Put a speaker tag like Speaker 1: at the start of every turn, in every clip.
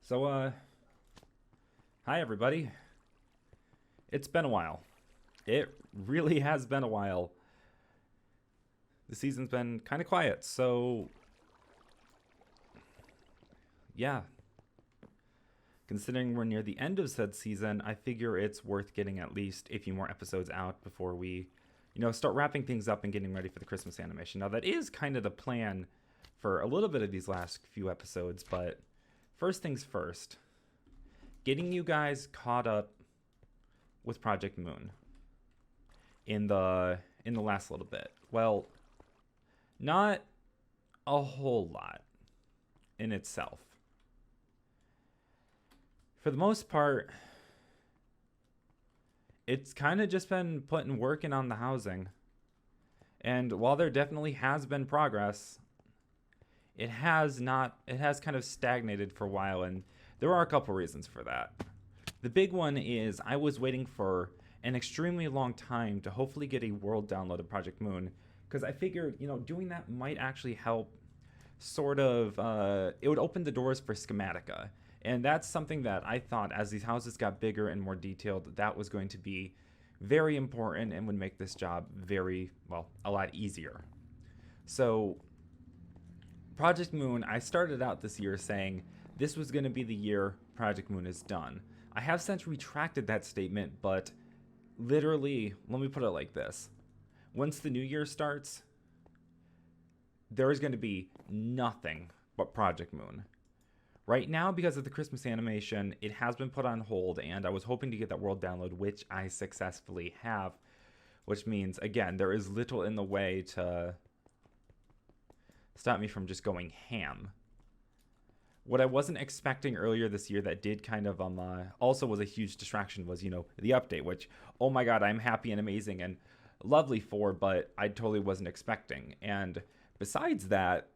Speaker 1: So, hi everybody. It's been a while. It really has been a while. The season's been kind of quiet, so yeah. Considering we're near the end of said season, I figure it's worth getting at least a few more episodes out before we, start wrapping things up and getting ready for the Christmas animation. Now, that is kind of the plan for a little bit of these last few episodes, but first things first, getting you guys caught up with Project Moon in the last little bit. Well, not a whole lot in itself. For the most part, it's kind of just been working on the housing. And while there definitely has been progress, it has kind of stagnated for a while, and there are a couple reasons for that. The big one is I was waiting for an extremely long time to hopefully get a world download of Project Moon, because I figured, doing that might actually help sort of, it would open the doors for Schematica. And that's something that I thought as these houses got bigger and more detailed, that was going to be very important and would make this job a lot easier. So Project Moon, I started out this year saying this was going to be the year Project Moon is done. I have since retracted that statement, but literally, let me put it like this. Once the new year starts, there is going to be nothing but Project Moon. Right now, because of the Christmas animation, it has been put on hold, and I was hoping to get that world download, which I successfully have, which means, again, there is little in the way to stop me from just going ham. What I wasn't expecting earlier this year that did kind of also was a huge distraction was, the update, which, oh my god, I'm happy and amazing and lovely for, but I totally wasn't expecting. And besides that,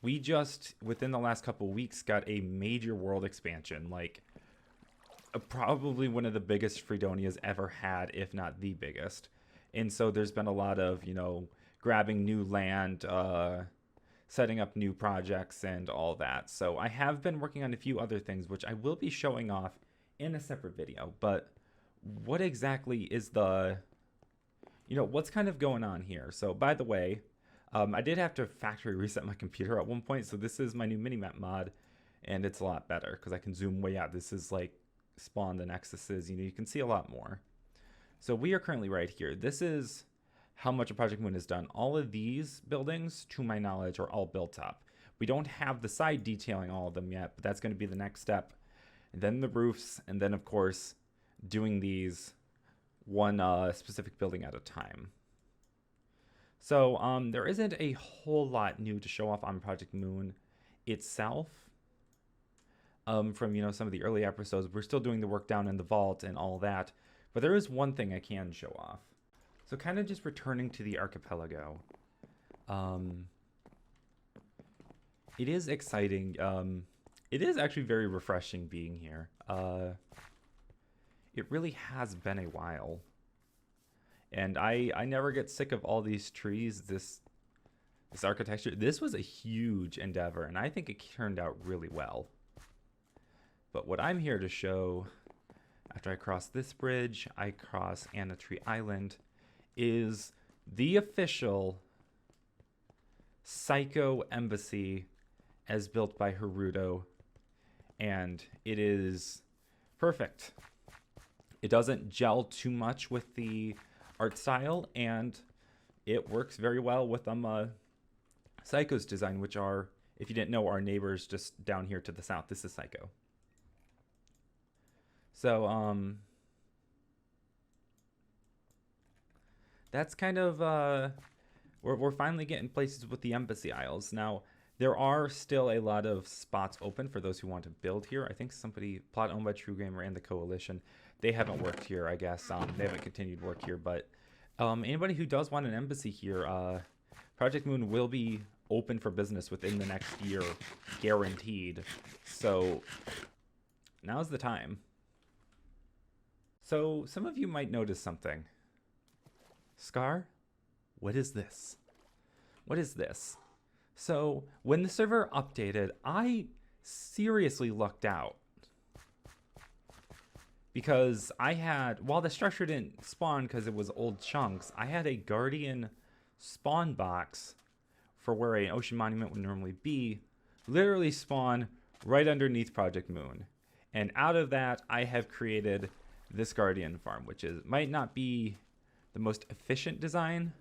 Speaker 1: we just, within the last couple weeks, got a major world expansion, like probably one of the biggest Freedonia's ever had, if not the biggest. And so there's been a lot of, grabbing new land, setting up new projects and all that. So I have been working on a few other things, which I will be showing off in a separate video. But what exactly is what's kind of going on here? So by the way, I did have to factory reset my computer at one point, so this is my new minimap mod, and it's a lot better because I can zoom way out. This is like Spawn the Nexuses, you can see a lot more. So we are currently right here. This is how much of Project Moon is done. All of these buildings, to my knowledge, are all built up. We don't have the side detailing all of them yet, but that's going to be the next step. And then the roofs, and then, of course, doing these one specific building at a time. So there isn't a whole lot new to show off on Project Moon itself. From some of the early episodes, we're still doing the work down in the vault and all that. But there is one thing I can show off. So kind of just returning to the archipelago. It is exciting. It is actually very refreshing being here. It really has been a while. And I never get sick of all these trees, this architecture. This was a huge endeavor, and I think it turned out really well. But what I'm here to show, after I cross this bridge, I cross Anna Tree Island, is the official Psycho Embassy as built by Haruto. And it is perfect. It doesn't gel too much with the art style, and it works very well with Psycho's design, which are, if you didn't know, our neighbors just down here to the south. This is Psycho. So that's kind of we're finally getting places with the Embassy Isles. Now there are still a lot of spots open for those who want to build here. I think somebody, plot owned by True Gamer and the Coalition, they haven't worked here, I guess. They haven't continued work here, but anybody who does want an embassy here, Project Moon will be open for business within the next year, guaranteed. So now's the time. So some of you might notice something. Scar, what is this? What is this? So when the server updated, I seriously lucked out. Because I had, while the structure didn't spawn because it was old chunks, I had a Guardian spawn box for where an ocean monument would normally be, literally spawn right underneath Project Moon. And out of that, I have created this Guardian farm, which might not be the most efficient design,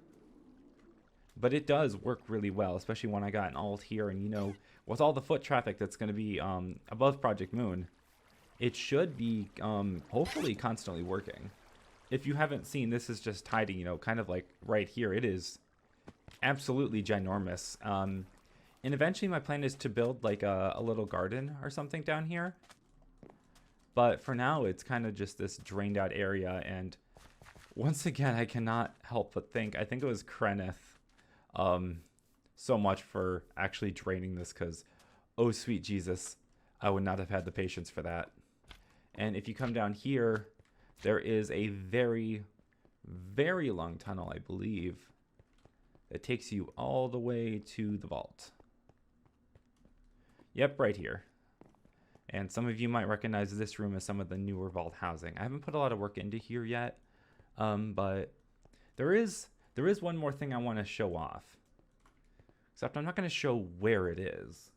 Speaker 1: but it does work really well, especially when I got an alt here. And, you know, with all the foot traffic that's going to be above Project Moon, it should be hopefully constantly working. If you haven't seen, this is just hiding, you know, kind of like right here. It is absolutely ginormous. And eventually my plan is to build like a little garden or something down here. But for now, it's kind of just this drained out area. And once again, I cannot help but think, I think it was Kreneth, so much for actually draining this, because, oh sweet Jesus, I would not have had the patience for that. And if you come down here, there is a very, very long tunnel, I believe, that takes you all the way to the vault. Yep, right here. And some of you might recognize this room as some of the newer vault housing. I haven't put a lot of work into here yet, but there is one more thing I want to show off. Except I'm not going to show where it is.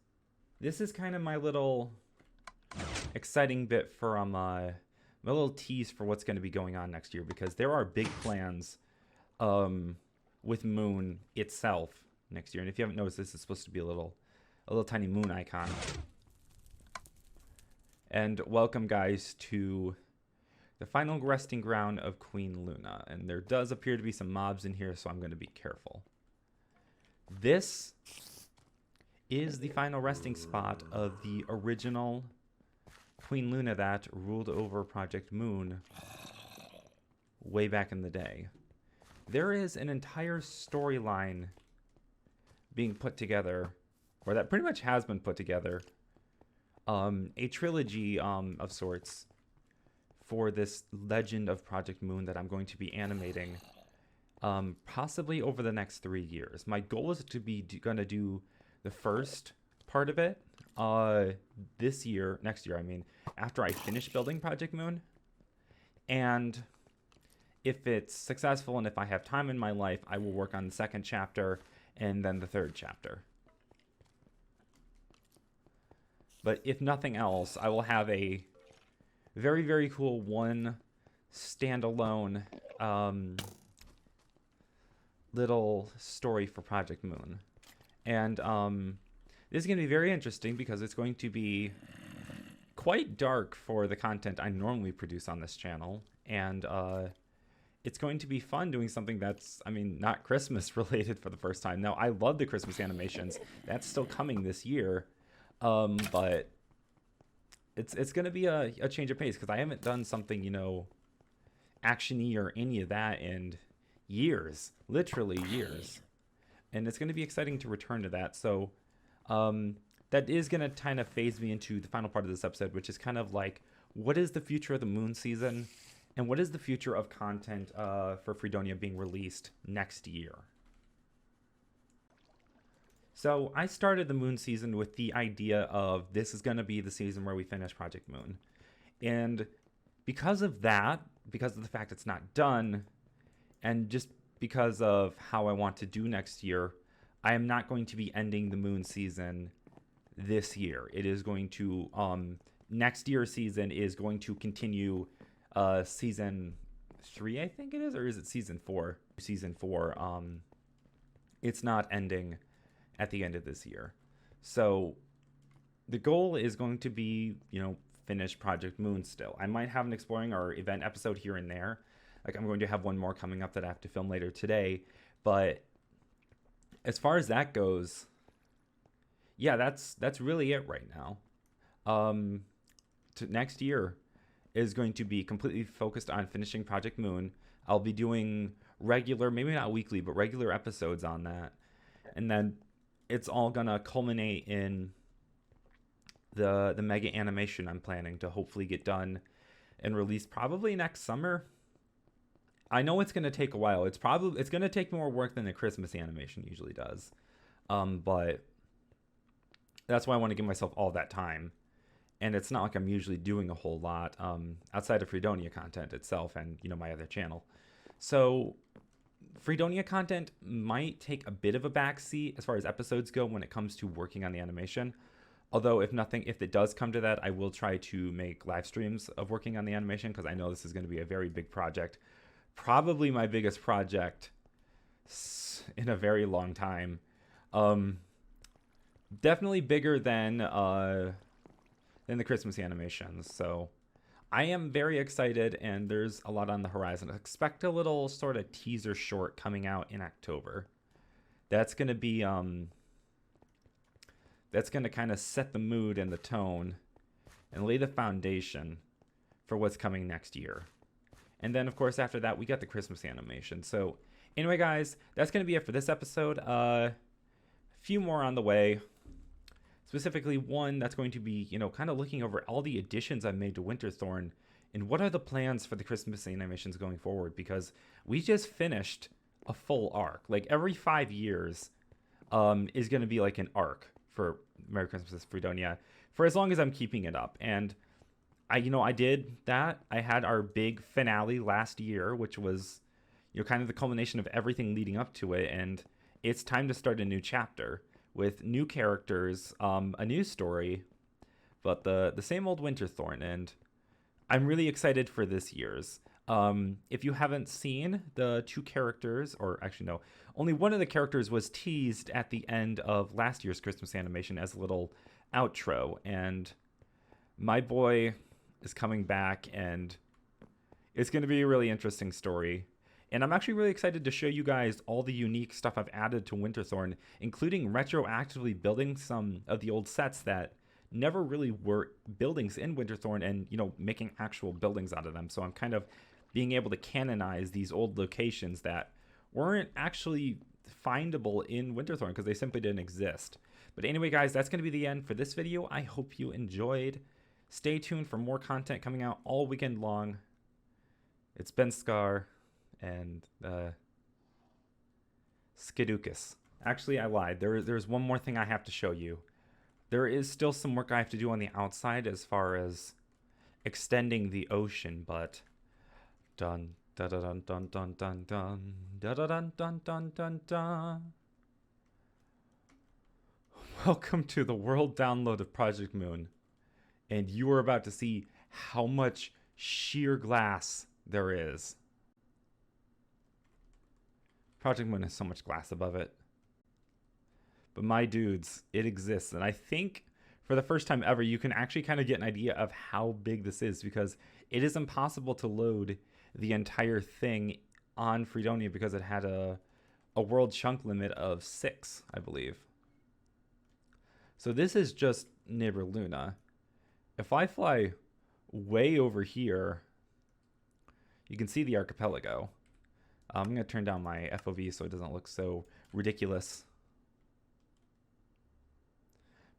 Speaker 1: This is kind of my little exciting bit for my little tease for what's going to be going on next year, because there are big plans with Moon itself next year. And if you haven't noticed, this is supposed to be a little tiny moon icon. And welcome, guys, to the final resting ground of Queen Luna. And there does appear to be some mobs in here, so I'm going to be careful. This is the final resting spot of the original Queen Luna that ruled over Project Moon way back in the day. There is an entire storyline being put together, or that pretty much has been put together, a trilogy of sorts for this legend of Project Moon that I'm going to be animating possibly over the next 3 years. My goal is to be gonna do the first part of it next year, I mean, after I finish building Project Moon. And if it's successful and if I have time in my life, I will work on the second chapter and then the third chapter. But if nothing else, I will have a very, very cool one standalone little story for Project Moon. And this is going to be very interesting because it's going to be quite dark for the content I normally produce on this channel. And it's going to be fun doing something that's, I mean, not Christmas related for the first time. Now, I love the Christmas animations. That's still coming this year. But it's going to be a change of pace because I haven't done something, you know, action-y or any of that in years, literally years. And it's going to be exciting to return to that. So that is going to kind of phase me into the final part of this episode, which is kind of like, what is the future of the Moon season? And what is the future of content for Freedonia being released next year? So I started the Moon season with the idea of this is going to be the season where we finish Project Moon. And because of that, because of the fact it's not done, and just because of how I want to do next year, I am not going to be ending the Moon season this year. It is going to, next year's season is going to continue season 3, I think it is, or is it season 4? Season 4, it's not ending at the end of this year. So the goal is going to be, you know, finish Project Moon still. I might have an exploring or event episode here and there. Like I'm going to have one more coming up that I have to film later today. But as far as that goes, yeah, that's really it right now. Next year is going to be completely focused on finishing Project Moon. I'll be doing regular, maybe not weekly, but regular episodes on that. And then it's all gonna culminate in the mega animation I'm planning to hopefully get done and released probably next summer. I know it's gonna take a while. It's gonna take more work than the Christmas animation usually does. But That's why I want to give myself all that time. And it's not like I'm usually doing a whole lot outside of Freedonia content itself and, my other channel. So Freedonia content might take a bit of a backseat as far as episodes go when it comes to working on the animation. Although if it does come to that, I will try to make live streams of working on the animation, because I know this is going to be a very big project. Probably my biggest project in a very long time. Definitely bigger than the Christmas animations. So I am very excited, and there's a lot on the horizon. Expect a little sort of teaser short coming out in October. That's going to be that's going to kind of set the mood and the tone and lay the foundation for what's coming next year. And then, of course, after that, we got the Christmas animation. So anyway, guys, that's going to be it for this episode. A few more on the way. Specifically one that's going to be, kind of looking over all the additions I've made to Winterthorn and what are the plans for the Christmas animations going forward, because we just finished a full arc. Like every 5 years is going to be like an arc for Merry Christmas Freedonia for as long as I'm keeping it up. And I did that. I had our big finale last year, which was, kind of the culmination of everything leading up to it. And it's time to start a new chapter with new characters, a new story, but the same old Winterthorn. And I'm really excited for this year's. If you haven't seen the two characters, or actually no, only one of the characters was teased at the end of last year's Christmas animation as a little outro. And my boy is coming back, and it's going to be a really interesting story. And I'm actually really excited to show you guys all the unique stuff I've added to Winterthorn, including retroactively building some of the old sets that never really were buildings in Winterthorn, and, making actual buildings out of them. So I'm kind of being able to canonize these old locations that weren't actually findable in Winterthorn because they simply didn't exist. But anyway, guys, that's going to be the end for this video. I hope you enjoyed. Stay tuned for more content coming out all weekend long. It's been Scar and Skidookus. Actually, I lied. There's one more thing I have to show you. There is still some work I have to do on the outside as far as extending the ocean, but dun dun dun dun dun dun dun dun dun dun dun dun dun. Welcome to the world download of Project Moon, and you are about to see how much sheer glass there is. Project Moon has so much glass above it. But my dudes, it exists. And I think for the first time ever, you can actually kind of get an idea of how big this is, because it is impossible to load the entire thing on Freedonia because it had a world chunk limit of 6, I believe. So this is just Neighbor Luna. If I fly way over here, you can see the archipelago. I'm going to turn down my FOV so it doesn't look so ridiculous.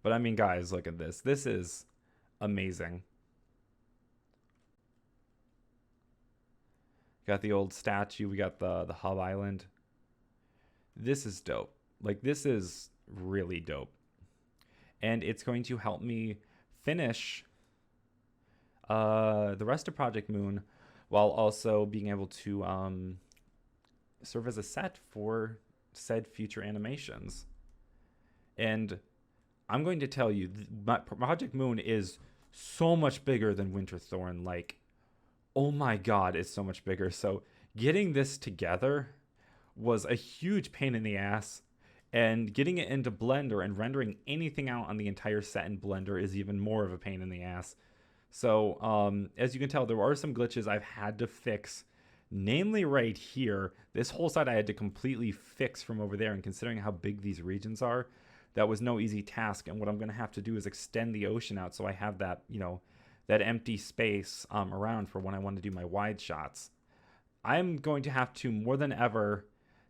Speaker 1: But I mean, guys, look at this. This is amazing. Got the old statue. We got the hub island. This is dope. Like, this is really dope. And it's going to help me finish the rest of Project Moon while also being able to serve as a set for said future animations. And I'm going to tell you, Project Moon is so much bigger than Winterthorn. Like, oh my god, it's so much bigger. So getting this together was a huge pain in the ass. And getting it into Blender and rendering anything out on the entire set in Blender is even more of a pain in the ass. So as you can tell, there are some glitches I've had to fix. Namely right here, this whole side I had to completely fix from over there. And considering how big these regions are, that was no easy task. And what I'm going to have to do is extend the ocean out so I have that, that empty space around for when I want to do my wide shots. I'm going to have to, more than ever,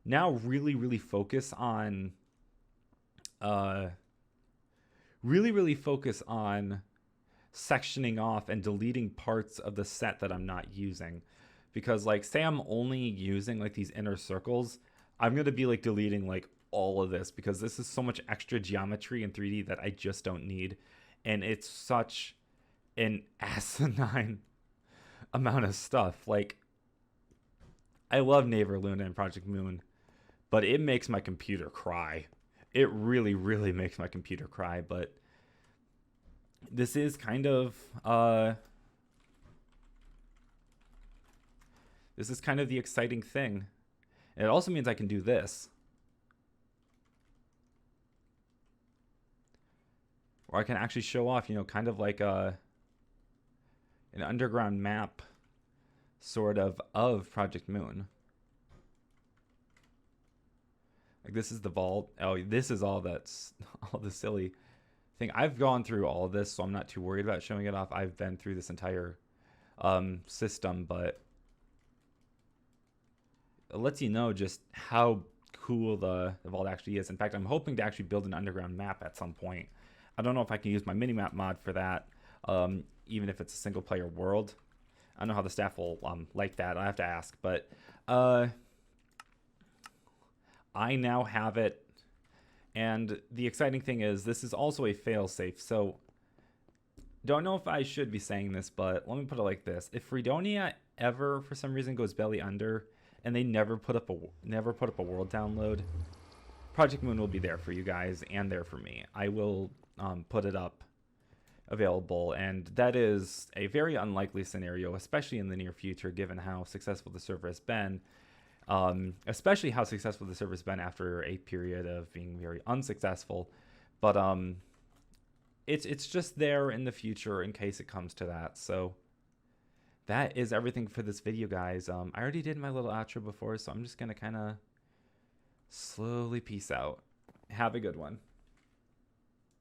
Speaker 1: now really focus on sectioning off and deleting parts of the set that I'm not using. Because, like, say I'm only using like these inner circles, I'm going to be like deleting like all of this because this is so much extra geometry in 3D that I just don't need. And it's such an asinine amount of stuff. Like, I love Neighbor Luna and Project Moon, but it makes my computer cry. It really, really makes my computer cry. But this is kind of the exciting thing. And it also means I can do this. Or I can actually show off, kind of like an underground map sort of Project Moon. Like, this is the vault. Oh, this is all the silly thing. I've gone through all of this, so I'm not too worried about showing it off. I've been through this entire system, but it lets you know just how cool the vault actually is. In fact, I'm hoping to actually build an underground map at some point. I don't know if I can use my minimap mod for that, even if it's a single player world. I don't know how the staff will like that. I have to ask, but I now have it. And the exciting thing is this is also a failsafe. So don't know if I should be saying this, but let me put it like this. If Freedonia ever for some reason goes belly under and they never put up a world download, Project Moon will be there for you guys and there for me. I will put it up available, and that is a very unlikely scenario, especially in the near future, given how successful the server has been. Especially how successful the server has been after a period of being very unsuccessful. But it's just there in the future in case it comes to that. So that is everything for this video, guys. I already did my little outro before, so I'm just gonna kind of slowly peace out. Have a good one.